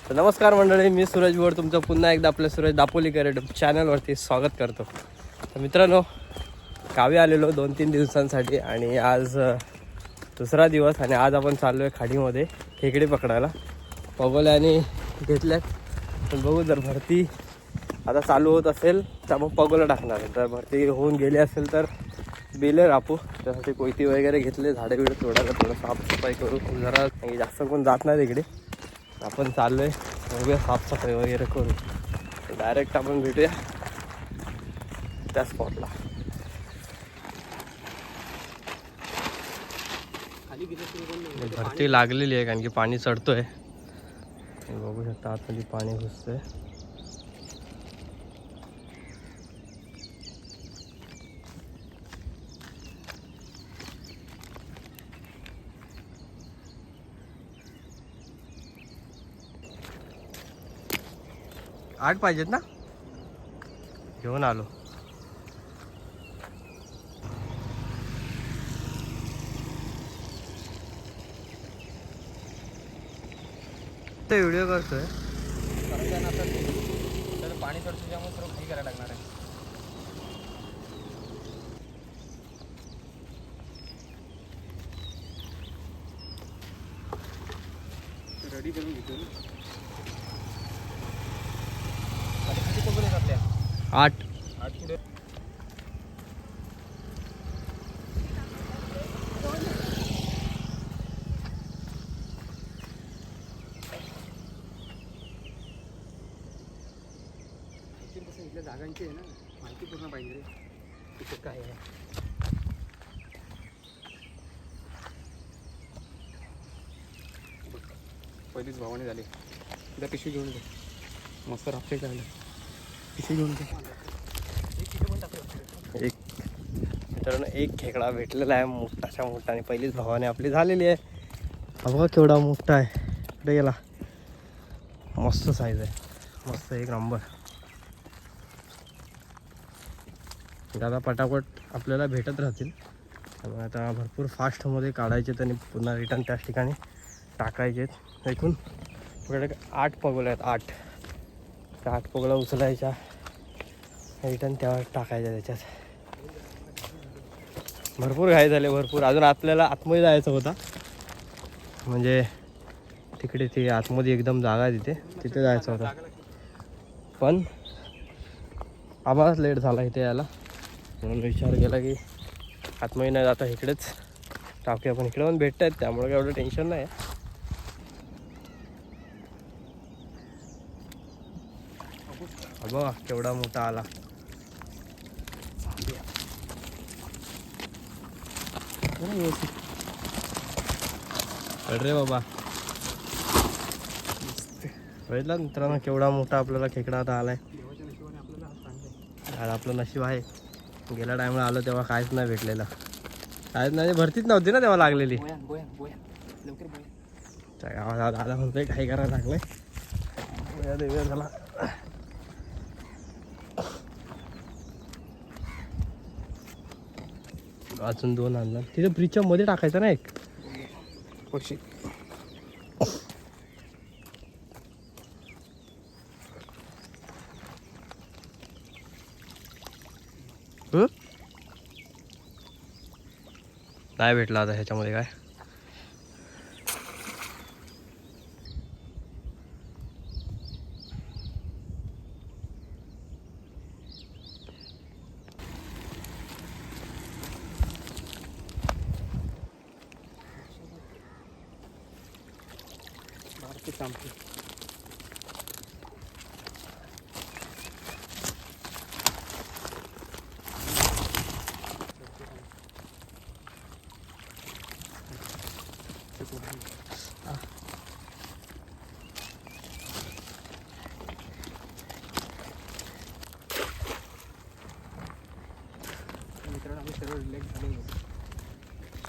तर नमस्कार मंडळी, मी सूरज बोर तुमचं पुन्हा एकदा आपल्या सूरज दापोलीकर चॅनलवरती स्वागत करतो. तर मित्रांनो, गावी आलेलो 2-3 दिवसांसाठी आणि आज दुसरा दिवस आणि आज आपण चाललो आहे खाडीमध्ये खेकडे पकडायला. पगोल्याने घेतल्यात, पण बघू जर भरती आता चालू होत असेल तर मग पगोला टाकणार आहे. तर भरती होऊन गेली असेल तर बेले रापू, त्यासाठी कोयती वगैरे घेतले, झाडे बिडे तोडायला थोडं साफसफाई करू. जरा जास्त कोण जात नाही तिकडे, आपण चाललो आहे बघूया, साफसफाई वगैरे करू. डायरेक्ट आपण भेटूया त्या स्पॉटला. भरती लागलेली आहे कारण की पाणी चढतोय, बघू शकता आतमध्ये पाणी घुसतंय. आठ पाहिजेत ना, घेऊन आलो. ते व्हिडिओ करतोय तर पाणी चढतं, त्यामुळे सर्व खाली करायला लागणार आहे. रेडी करून घेतो. 8 पुढे इथल्या जागांची आहे ना, माहिती पूर्ण पाहिजे रे, तिथे काय आहे. पहिलीच भावाने झाली. एकदा पिशवी घेऊन जा, मस्त राफ्टिंग झालं. पिशवी घेऊन जा. एक मित्रांनो, एक खेकडा भेटलेला आहे मोठाच्या मोठा, आणि पहिलीच भावाने आपली झालेली आहे. हा बघा केवढा मोठा आहे, कुठे गेला. मस्त साईज आहे, मस्त एक नंबर. दादा पटापट आपल्याला भेटत राहतील, त्यामुळे आता भरपूर फास्टमध्ये काढायचे आणि पुन्हा रिटर्न त्याच ठिकाणी टाकायचे. ऐकून आपल्याकडे 8 पगोल्या आहेत, 8. त्या 8 पगोल्या उचलायच्या, रिटर्न त्यावर टाकायच्या. त्याच्यात भरपूर घाई झाले, भरपूर. अजून आपल्याला आतमध्ये जायचं होता, म्हणजे तिकडे ते आतमध्ये एकदम जागा आहे, तिथे जायचं होतं, पण आम्हालाच लेट झाला इथे यायला. म्हणून विचार केला की आतमध्ये नाही जाता इकडेच टाकूया. पण इकडे पण भेटत आहेत, त्यामुळे काय एवढं टेन्शन नाही. बघा केवढा मोठा आला. रे बाबा, बघितला मित्रांनो केवढा मोठा आपल्याला खेकडा आता आलाय. आज आपलं नशीब आहे, गेल्या टायमाला आलो तेव्हा काहीच नाही भेटलेलं, काहीच नाही. भरतीच नव्हती ना तेव्हा लागलेली. दादा म्हणतोय काही करायला लागलंय. झाला अजून 2 आणला. तिथे ब्रिजच्या मध्ये टाकायचं ना एक पक्षी. नाही भेटला आता ह्याच्यामध्ये काय.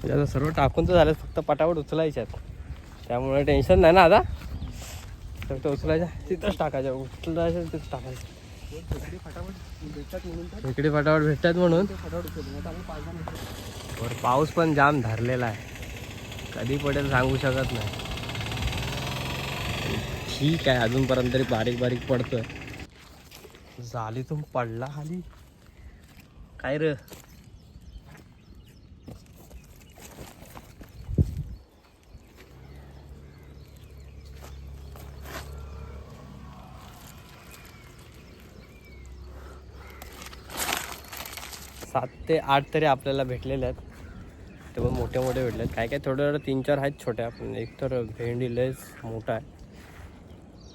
आता सर्व टाकून तर झालं, फक्त पटापट उचलायच्या आहेत, त्यामुळे टेन्शन नाही ना. आता फक्त उचलायच्या, तिथंच टाकायच्या, उचलायच्या तिथंच टाकायचं. इकडे फटाफट भेटतात म्हणून. वर पाऊस पण जाम धरलेला आहे, कधी पडेल सांगू शकत नाही. ठीक आहे, अजूनपर्यंत तरी बारीक बारीक पडतोय. झाली तुम पडला खाली काय रे. सात ते आठ तरी आपल्याला भेटलेले आहेत. ते पण मोठे मोठे भेटले आहेत. काय काय थोडं 3-4 आहेत छोट्या. पण एक तर भेंडी लयच मोठा आहे.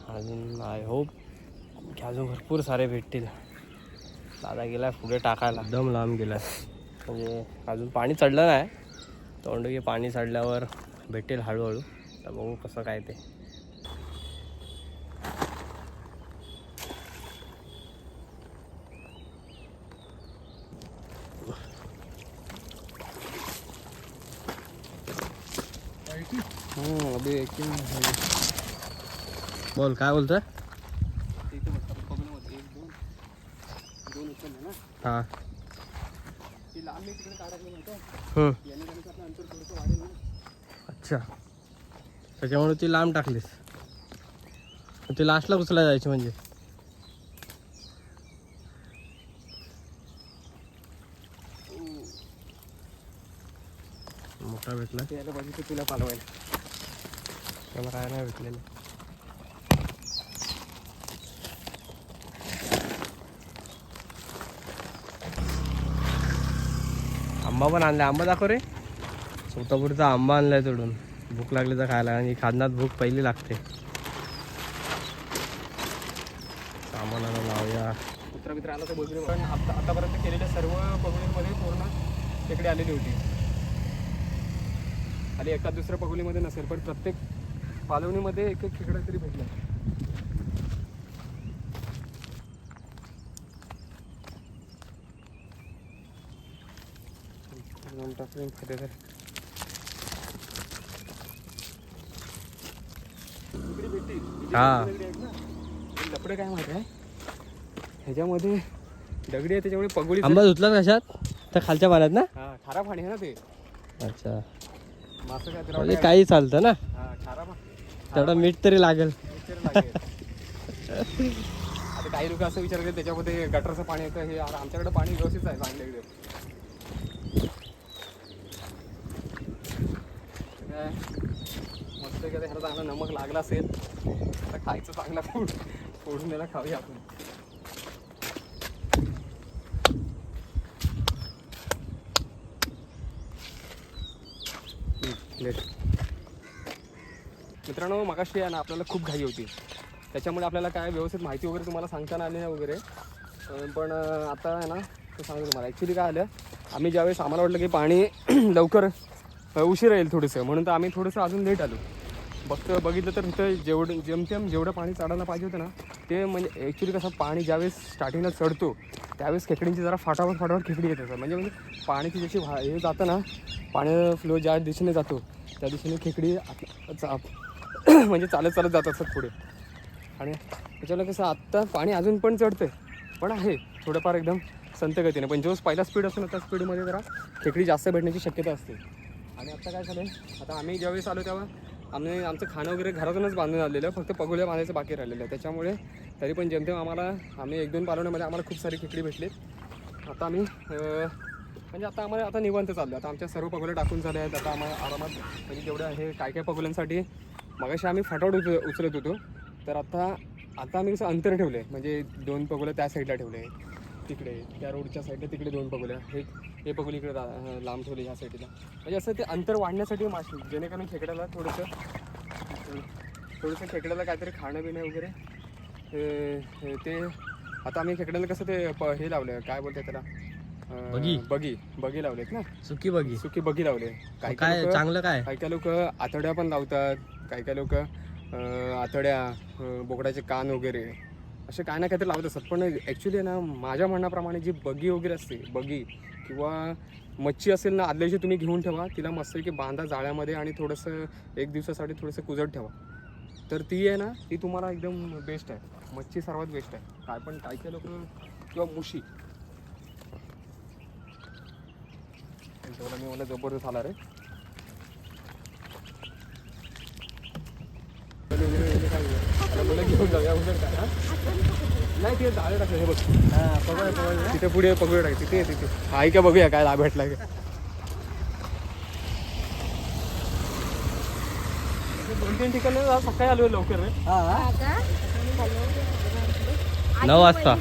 अजून आय होप की अजून भरपूर सारे भेटतील. दादा गेला पुढे टाकायला, एकदम लांब गेला. म्हणजे अजून पाणी चढलं नाही. तोंड की पाणी चढल्यावर भेटेल हळूहळू. तर बघू कसं काय ते. अभी बोल काय बोलतोय. हा अच्छा, त्याच्यामुळे ती लांब टाकलीस. ती लास्टला उचला जायची म्हणजे. मोठा भेटला यायला पाहिजे तुला पालवायला. त्याला काय नाही भेटलेलं. आंबा पण आणलाय. आंबा दाखव रे. स्वतःपुरचा आंबा आणलाय तोडून. भूक लागली तर खायला. आणि खाण्यात भूक पहिली लागते. सामानाला लावूया. मित्र आला तर बोलतो. पण आतापर्यंत केलेल्या सर्व पगोलीमध्ये पूर्ण खेकडे आलेली होती. आणि एका दुसऱ्या पगोलीमध्ये नसेल, पण प्रत्येक पालवणीमध्ये एक एक खेकडा तरी भेटला. हा लपडे काय माहिती आहे, ह्याच्यामध्ये दगडी आहे त्याच्यामुळे पगोली. आंबा धुतला कशात? त्या खालच्या पाण्यात ना. हा, खारा पाणी आहे ना ते. अच्छा, मासं काय म्हणजे काही चालतं ना. हा, खारा तेवढं मीठ तरी लागेल. आता काही लोक असं विचारतात त्याच्यामध्ये गटरचं पाणी येतं. हे आमच्याकडे पाणी व्यवस्थित आहे चांगलं एकदम. काय मस्त की ह्याला चांगला नमक लागला असेल तर खायचं चांगला फोडून द्यायला खाऊया आपण. मित्रांनो, मगाशी आहे ना आपल्याला खूप घाई होती. त्याच्यामुळे आपल्याला काय व्यवस्थित माहिती वगैरे तुम्हाला सांगता आली नाही वगैरे. पण आता आहे ना ते सांगतो तुम्हाला. ॲक्च्युली काय आलं, आम्ही ज्यावेळेस आम्हाला वाटलं की पाणी लवकर उशीर येईल थोडंसं, म्हणून तर आम्ही थोडंसं अजून लेट आलो. बघितलं तर इथं जेवढं पाणी चढायला पाहिजे होतं ना, ते म्हणजे ॲक्च्युली कसं पाणी ज्यावेळेस स्टार्टिंगला चढतो त्यावेळेस खेकडींची जरा फाटाफाट खेकडी येत असतात. म्हणजे पाण्याची जशी हे जातं ना, पाणी फ्लो ज्या दिशेने जातो त्या दिशेने खेकडी म्हणजे चालत जात असतात पुढे. आणि त्याच्यामुळे कसं आत्ता पाणी अजून पण चढतं पण आहे थोडंफार एकदम संत गतीने. पण जो पहिला स्पीड असतो ना त्या स्पीडमध्ये जरा खेकडी जास्त भेटण्याची शक्यता असते. आणि आत्ता काय झालं, आता आम्ही ज्यावेळेस आलो तेव्हा आमचं खाणं वगैरे घरातूनच बांधून आलेलं, फक्त पगोल्या बांधायचं बाकी राहिलेलं. त्याच्यामुळे तरी पण जेमतेम आम्ही 1-2 पालवण्यामध्ये आम्हाला खूप सारी खेकडी भेटली. आता आम्ही म्हणजे आता निवांत चाललो. आता आमच्या सर्व पगोल्या टाकून झाल्या आहेत. आता आम्हाला आरामात म्हणजे जेवढं हे काय पगोल्यांसाठी मगाशी आम्ही फाटावट उचलत होतो, तर आता आम्ही कसं अंतर ठेवलं आहे. म्हणजे 2 पगोल्या त्या साईडला ठेवले, तिकडे त्या रोडच्या साईडला तिकडे 2 पगोल्या, हे पगोली इकडे लांब ठेवले ह्या साईडला. म्हणजे असं ते अंतर वाढण्यासाठी जेणेकरून खेकड्याला थोडंसं खेकड्याला काहीतरी खाणं पिणं वगैरे ते. आता आम्ही खेकड्याला कसं ते हे लावलं, काय बोलतात त्याला, बगी लावलेत ना. सुकी बगी लावले. काय चांगलं काय लोक आतड्या पण लावतात. काय लोक आतड्या, बोकडाचे कान वगैरे असे काय ना काहीतरी लावत असतात. पण ॲक्च्युली ना माझ्या म्हणण्याप्रमाणे जी बगी वगैरे असते, बगी किंवा मच्छी असेल ना, आदल्या दिवशी तुम्ही घेऊन ठेवा तिला मस्त की बांधा जाळ्यामध्ये आणि थोडंसं 1 दिवसासाठी थोडंसं कुजत ठेवा, तर ती आहे ना ती तुम्हाला एकदम बेस्ट आहे. मच्छी सर्वात बेस्ट आहे. काय लोक किंवा मुशी. मी मला जबरदस्त आला रे. बोला घेऊन जाऊया उद्या काय हा? नाही ते जाळे टाकलं हे बघ तिथे पुढे पकडूया टाक तिथे हाय का बघूया काय लाभ भेटला का 2-3 ठिकाणी सकाळी आलो लवकर रे 9 वाजता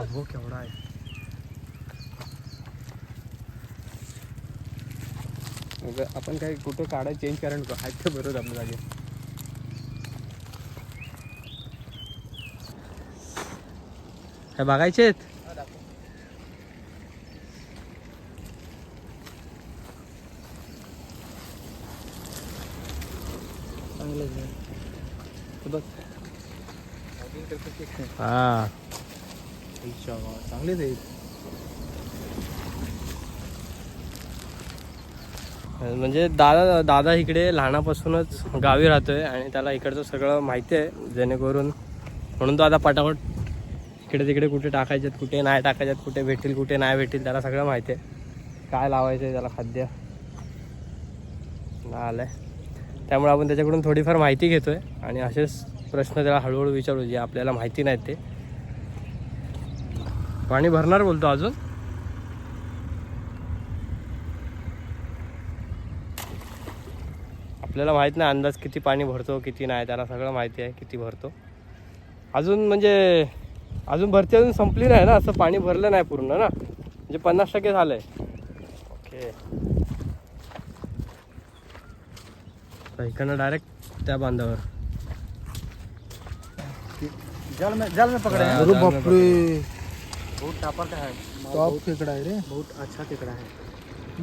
हो केवढा आहे मग आपण काय कुठं काढायला चेंज करायला नको आहेत तर बरोबर आपल्या जागे काय बघायचे आहेत हा चांगलेच आहेत म्हणजे दादा इकडे लहानापासूनच गावी राहतोय आणि त्याला इकडचं सगळं माहिती आहे जेणेकरून म्हणून तो आता पटापट इकडे तिकडे कुठे टाकायचे कुठे नाही टाकायचे कुठे भेटेल कुठे नाही भेटेल त्याला सगळं माहिती आहे काय लावायचं आहे त्याला खाद्य आलंय त्यामुळे आपण त्याच्याकडून थोडीफार माहिती घेतोय आणि असेच प्रश्न त्याला हळूहळू विचारू जे आपल्याला माहिती नाहीत ते पाणी भरणार बोलतो अजून आपल्याला माहित नाही अंदाज किती पाणी भरतो किती नाही त्याला सगळं माहिती आहे किती भरतो अजून म्हणजे अजून भरती अजून संपली नाही ना असं पाणी भरलं नाही पूर्ण ना म्हणजे 50% झालंय ओके इकडनं डायरेक्ट त्या बांधावर जाल में पकड़ा है अरे बाप रे बहुत टापर का है टॉप खेकडा आहे रे बहुत अच्छा केकड़ा है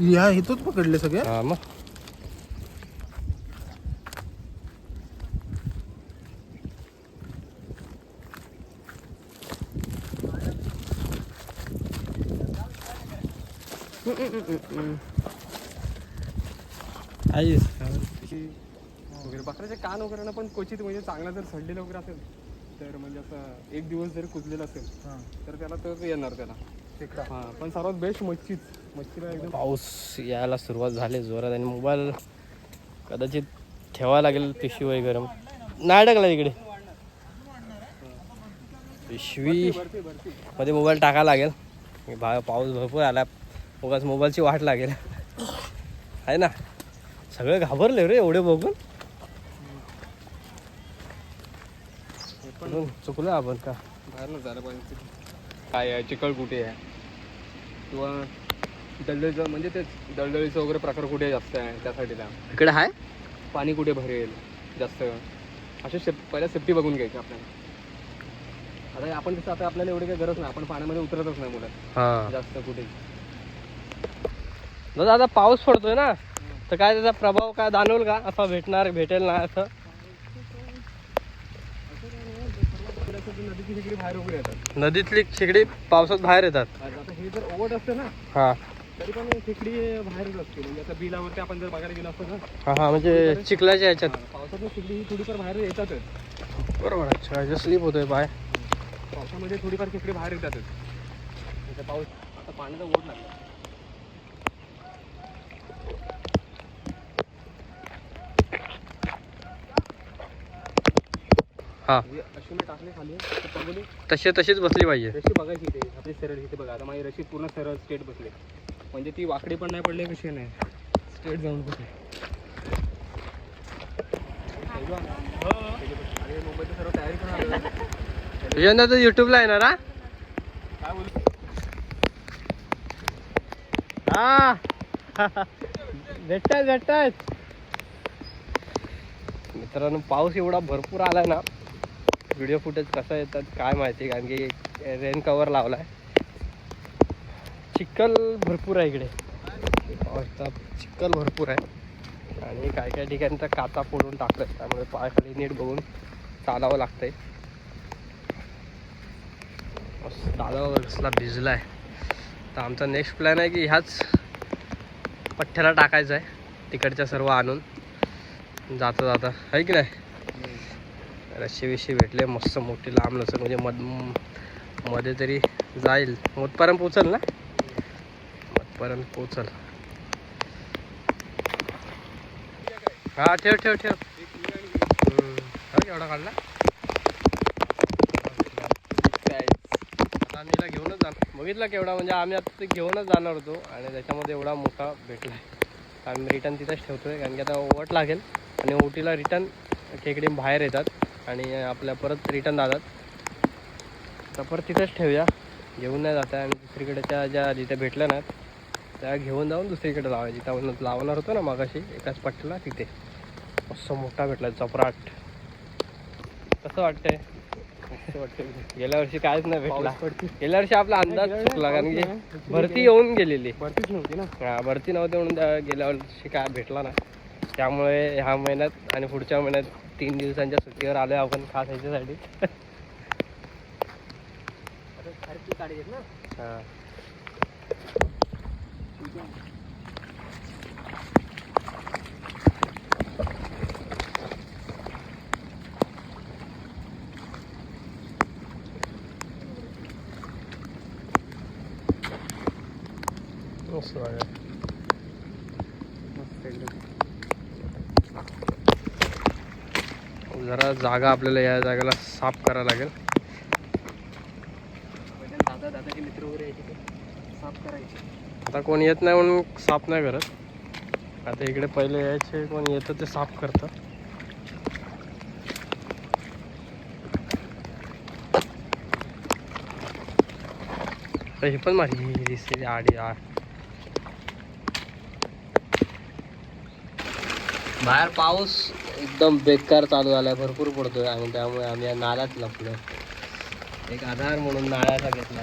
ह्या इथंच पकडले सगळे हा मग आईस वगैरे बकऱ्याचे कान वगैरे ना पण क्वचित म्हणजे चांगला जर सडलेला वगैरे असेल तर म्हणजे असं एक दिवस जर कुजलेला असेल तर त्याला तर येणार त्याला हां पण सर्वात बेस्ट मच्छीला एकदम पाऊस यायला सुरुवात झाली जोरात आणि मोबाईल कदाचित ठेवायला लागेल पिशवी वगैरे गरम नाही टाकला इकडे पिशवी मध्ये मोबाईल टाकायला लागेल पाऊस भरपूर आला उगाच मोबाईलची वाट लागेल आहे ना सगळे घाबरले रे एवढे बघून चुकलो आपण का बाहेर न झालं पाहिजे काय आहे चिकळ कुठे आहे किंवा दळदळीचं म्हणजे तेच दळदळीचं वगैरे प्रकार कुठे जास्त आहे त्यासाठी त्या इकडे आहे पाणी कुठे भरेल जास्त असे पहिल्या सेफ्टी बघून घ्यायची आपल्याला आता आपण कसं आता आपल्याला एवढी काही गरज नाही आपण पाण्यामध्ये उतरतच नाही मुलं हा जास्त कुठे दादा आता पाऊस पडतोय ना तर काय त्याचा प्रभाव काय जाणवल का असा भेटेल ना असं नदीची खेकडी बाहेर वगैरे येतात नदीतली खेकडी पावसात बाहेर येतात आता हे जर ओव्हर असतं ना हा तरी पण खेकडी बाहेरच असते म्हणजे आता बिलावरती आपण जर बघायला गेलो असतो ना हा हा म्हणजे चिखलाच्या ह्याच्यात पावसातून खेकडी ही थोडीफार बाहेर येतातच बरोबर अच्छा स्लीप होतोय पाय पावसामध्ये थोडीफार खेकडी बाहेर येतातच आता पाऊस आता पाण्याचा ओढ लागला हा अशी मी टाकली खाली तर पगोली तशीच बसली पाहिजे रशी बघायची इथे आपली सरळ इथे बघा आता माझी रशी पूर्ण सरळ स्ट्रेट बसले म्हणजे ती वाकडी पण नाही पडली कशी नाही स्ट्रेट जाऊन बसली अरे मुंबईचं सर्व तयारी पण आलं तुझ्या तर युट्यूबला येणार हा काय बोलू हा भेटतात मित्रांनो पाऊस एवढा भरपूर आलाय ना व्हिडिओ फुटेज कसं येतात काय माहिती कारण की रेन कवर लावलाय चिखल भरपूर आहे इकडे पावसाचा चिखल भरपूर आहे आणि काही ठिकाणी तर काचा फोडून टाकलाय त्यामुळे पायाखाली नीट बघून चालावं लागतंय दादा कसला भिजलाय तर आमचा नेक्स्ट प्लॅन आहे की ह्याच पठ्ठ्याला टाकायचं आहे, तिकडच्या सर्व आणून जाता जाता, आहे की नाही. रस्सी विशी भेटले मस्त मोठी लांब लचक, म्हणजे मध्ये तरी जाईल, मधपर्यंत पोचल ना, मधपर्यंत पोचल. हा ठेव ठेव ठेव. एवढा काढला आता नीला घेऊनच जाणार. बघितलं केवढा, म्हणजे आम्ही आता ते घेऊनच जाणार होतो आणि त्याच्यामध्ये एवढा मोठा भेटला आहे. आम्ही रिटर्न तिथंच ठेवतोय, कारण की आता ओवट लागेल आणि ओटीला रिटर्न खेकडी बाहेर येतात आणि आपल्या परत रिटर्न जातात. तर परत तिथंच ठेवूया, घेऊन नाही जात आहे. आणि दुसरीकडेच्या ज्या जिथे भेटल्या नाहीत त्या घेऊन जाऊन दुसरीकडे लावायची. त्या लावणार होतो ना मागाशी एकाच पट्टीला, तिथे मस्त मोठा भेटला चपराट. कसं वाटतंय? गेल्या वर्षी कायच नाही भेटला. गेल्या वर्षी आपला अंदाज चुकला, कारण की भरती येऊन गेलेली, भरतीच नव्हती ना. हा भरती नव्हती म्हणून गेल्या वर्षी काय भेटला ना. त्यामुळे ह्या महिन्यात आणि पुढच्या महिन्यात 3 दिवसांच्या सुट्टीवर आलोय आपण खास ह्याच्यासाठी. हा मस्त वाटलं. जरा जागा आपल्याला या जागेला साफ करायला लागेल. दादाचे मित्र वगैरे यायचे साफ करायचे. आता कोण येत नाही म्हणून साफ नाही करत. आता इकडे पहिले यायचे, कोण येतं ते साफ करतं. ही पण माझी दिसते आडी. बाहेर पाऊस एकदम बेकार चालू झालाय, भरपूर पडतोय आणि त्यामुळे आम्ही या नाल्यात लपलोय. एक आधार म्हणून नाल्याचा घेतला.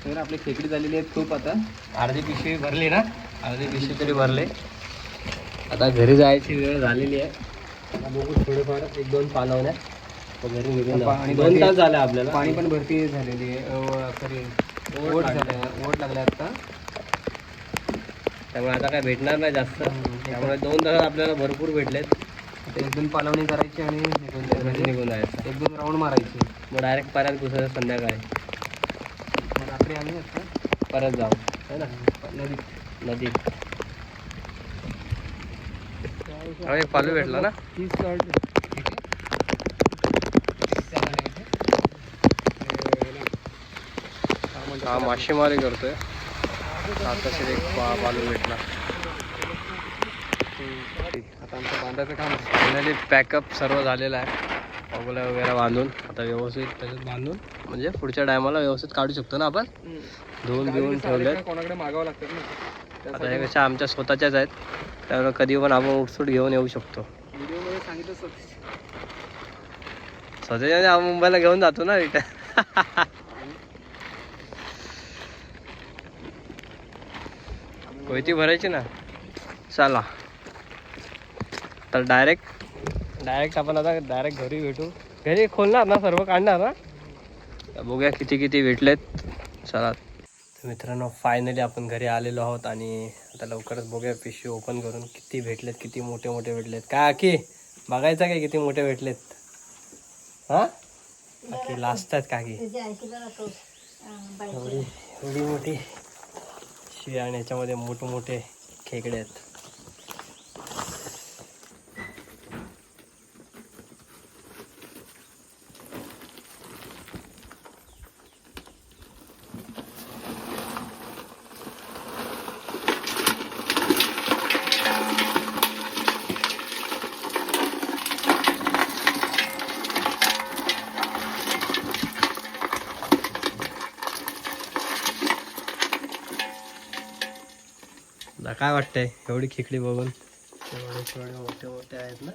तर आपली खेकडी झालेली आहेत खूप. आता अर्धी पिशवी भरली ना, अर्धी पिशवी तरी भरले. आता घरी जायची वेळ झालेली आहे. आता बघू थोडेफार 1-2 पालवण्या घरी निघून जाऊ. आणि 2 तास झाले आपल्याला. पाणी पण भरती झालेली आहे. सॉरी ओढ लागल्या आता. त्यामुळे आता काय भेटणार नाही जास्त. त्यामुळे 2 तास आपल्याला भरपूर भेटलेत. 1-2 पालवणी करायची आणि निघून जायचं. 1-2 राऊंड मारायची. मग डायरेक्ट परत घुसायचं संध्याकाळी. मग रात्री आम्ही आता परत जाऊ है ना नदीत. एक पालू भेटला ना. 30 हा मासेमारी करतोय. आता एक पालू भेटला. आता आमचं बांधायचं काम आहे. फायनली पॅकअप सर्व झालेलं आहे. पगोल्या वगैरे बांधून आता व्यवस्थित त्याच्यात बांधून, म्हणजे पुढच्या टायमाला व्यवस्थित काढू शकतो ना आपण. धुवून घेऊन ठेवलेत. कोणाकडे मागावं लागतात ना. आता हे कशा आमच्या स्वतःच्याच आहेत, त्यामुळे कधी पण आपण उठसूट घेऊन येऊ शकतो. व्हिडिओमध्ये सांगितलं स्वतःच्या आपण मुंबईला घेऊन जातो ना रिटर्न. कोयती भरायची ना. चला तर डायरेक्ट आपण आता डायरेक्ट घरी भेटू. घरी खोलणार ना, सर्व काढणार ना. बघूया किती भेटलेत. चला तर मित्रांनो, फायनली आपण घरी आलेलो आहोत आणि आता लवकरच बघूया पिशवी ओपन करून किती भेटलेत, किती मोठे भेटलेत. काय आकी बघायचं काय किती मोठे भेटलेत. हा आकी लास्ट आहेत काकी. एवढी मोठी पिशवी आणि ह्याच्यामध्ये मोठे खेकडे आहेत. काय वाटतंय एवढी खेकडी बघून? एवढे मोठे आहेत ना.